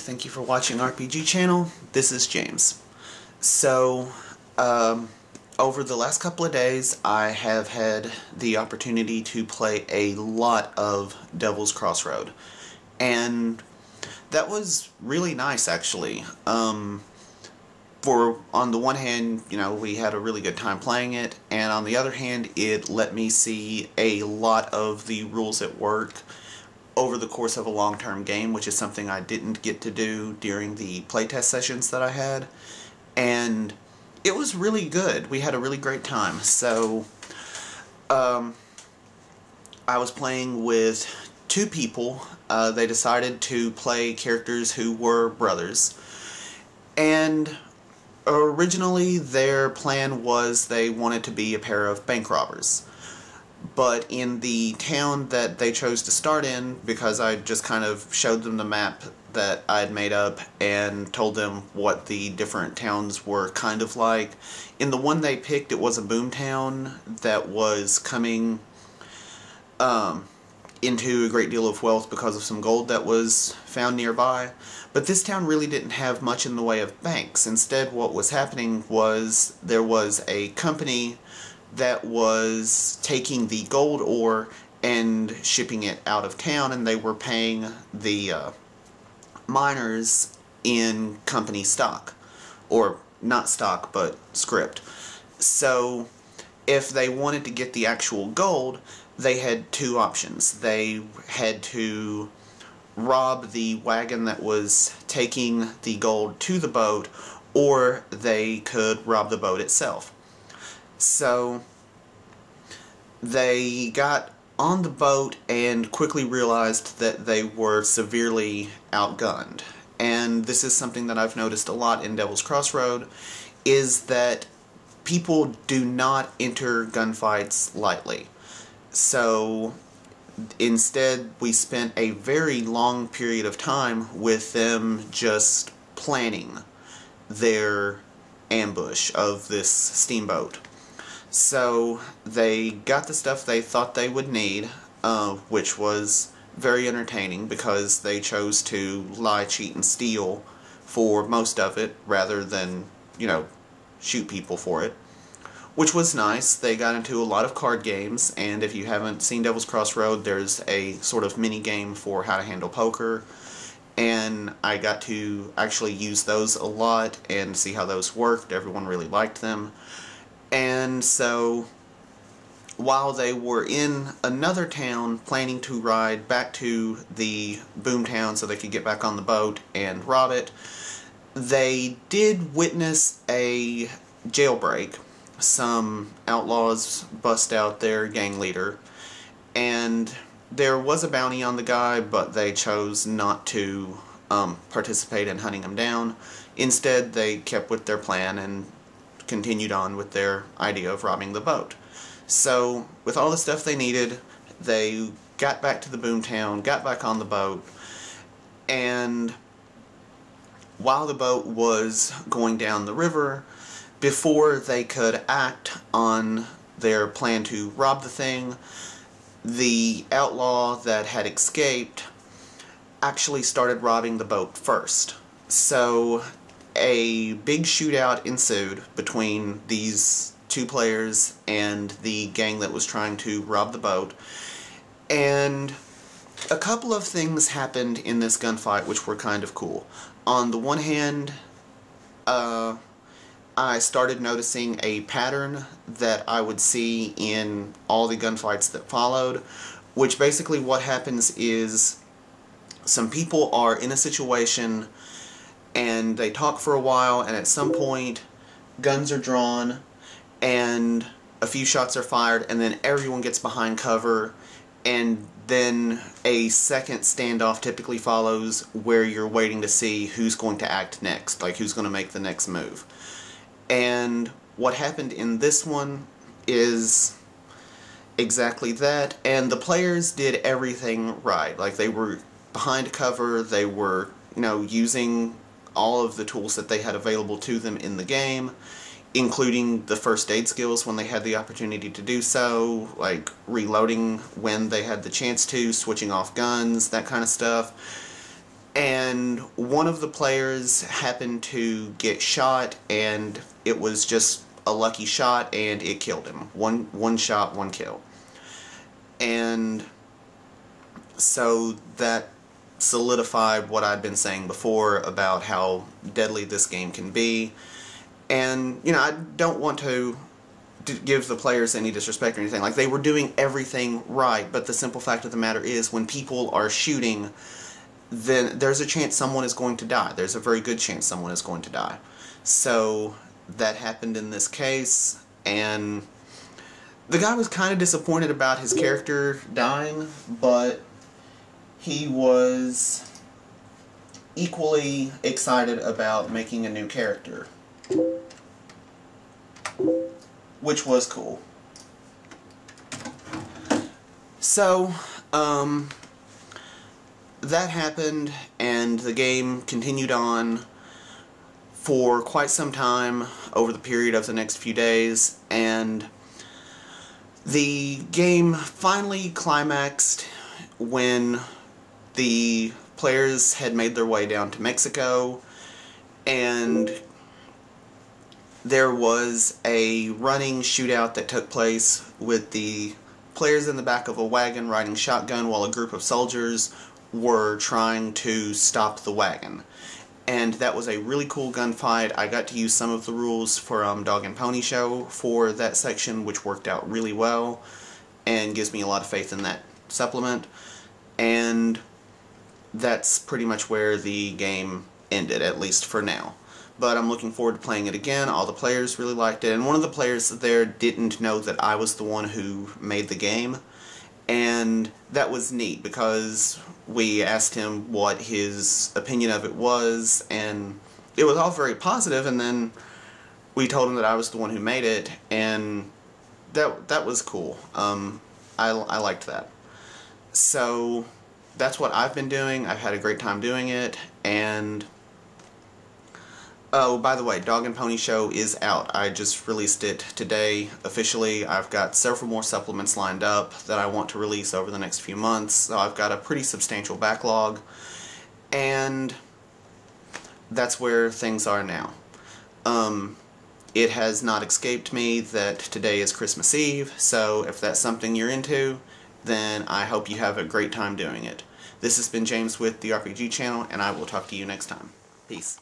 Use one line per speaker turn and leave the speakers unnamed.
thank you for watching RPG Channel. This is James. So, over the last couple of days, I have had the opportunity to play a lot of Devil's Crossroad. And that was really nice, actually. On the one hand, we had a really good time playing it, and on the other hand, it let me see a lot of the rules at work over the course of a long-term game, which is something I didn't get to do during the playtest sessions that I had. And it was really good. We had a really great time. So, I was playing with two people. They decided to play characters who were brothers. And originally their plan was they wanted to be a pair of bank robbers. But in the town that they chose to start in, because I just kind of showed them the map that I had made up and told them what the different towns were kind of like, in the one they picked, it was a boom town that was coming into a great deal of wealth because of some gold that was found nearby. But this town really didn't have much in the way of banks. Instead, what was happening was there was a company that was taking the gold ore and shipping it out of town, and they were paying the miners in company stock. Or not stock, but script. So if they wanted to get the actual gold, they had two options. They had to rob the wagon that was taking the gold to the boat, or they could rob the boat itself. So they got on the boat and quickly realized that they were severely outgunned. And this is something that I've noticed a lot in Devil's Crossroad, is that people do not enter gunfights lightly. So instead, we spent a very long period of time with them just planning their ambush of this steamboat. So they got the stuff they thought they would need, which was very entertaining because they chose to lie, cheat, and steal for most of it rather than, shoot people for it. Which was nice. They got into a lot of card games, and if you haven't seen Devil's Crossroad, there's a sort of mini-game for how to handle poker, and I got to actually use those a lot and see how those worked. Everyone really liked them. And so, while they were in another town planning to ride back to the boomtown so they could get back on the boat and rob it, they did witness a jailbreak. Some outlaws bust out their gang leader, and there was a bounty on the guy, but they chose not to participate in hunting him down. Instead, they kept with their plan and continued on with their idea of robbing the boat. So, with all the stuff they needed, they got back to the boomtown, got back on the boat, and while the boat was going down the river, before they could act on their plan to rob the thing, the outlaw that had escaped actually started robbing the boat first. So a big shootout ensued between these two players and the gang that was trying to rob the boat. And a couple of things happened in this gunfight which were kind of cool. On the one hand, I started noticing a pattern that I would see in all the gunfights that followed, which basically what happens is some people are in a situation and they talk for a while, and at some point guns are drawn and a few shots are fired, and then everyone gets behind cover, and then a second standoff typically follows where you're waiting to see who's going to act next, like who's going to make the next move. And what happened in this one is exactly that, and the players did everything right. Like, they were behind cover, they were, using all of the tools that they had available to them in the game, including the first aid skills when they had the opportunity to do so, like reloading when they had the chance to, switching off guns, that kind of stuff. and one of the players happened to get shot, and it was just a lucky shot, and it killed him. One shot, one kill. And so that solidified what I'd been saying before about how deadly this game can be. And, you know, I don't want to give the players any disrespect or anything. Like, they were doing everything right, but the simple fact of the matter is, when people are shooting, then there's a chance someone is going to die. There's a very good chance someone is going to die. So that happened in this case, and the guy was kind of disappointed about his character dying, but he was equally excited about making a new character, which was cool. So, that happened, and the game continued on for quite some time over the period of the next few days, and the game finally climaxed when the players had made their way down to Mexico, and there was a running shootout that took place with the players in the back of a wagon riding shotgun while a group of soldiers were trying to stop the wagon. And that was a really cool gunfight. I got to use some of the rules for Dog and Pony Show for that section, which worked out really well and gives me a lot of faith in that supplement. And that's pretty much where the game ended, at least for now. But I'm looking forward to playing it again. All the players really liked it, and one of the players there didn't know that I was the one who made the game, and that was neat because we asked him what his opinion of it was, and it was all very positive, and then we told him that I was the one who made it, and that was cool. I liked that. So that's what I've been doing. I've had a great time doing it, and oh, by the way, Dog and Pony Show is out. I just released it today officially. I've got several more supplements lined up that I want to release over the next few months, so I've got a pretty substantial backlog, and that's where things are now. It has not escaped me that today is Christmas Eve, so if that's something you're into, then I hope you have a great time doing it. This has been James with the RPG Channel, and I will talk to you next time. Peace.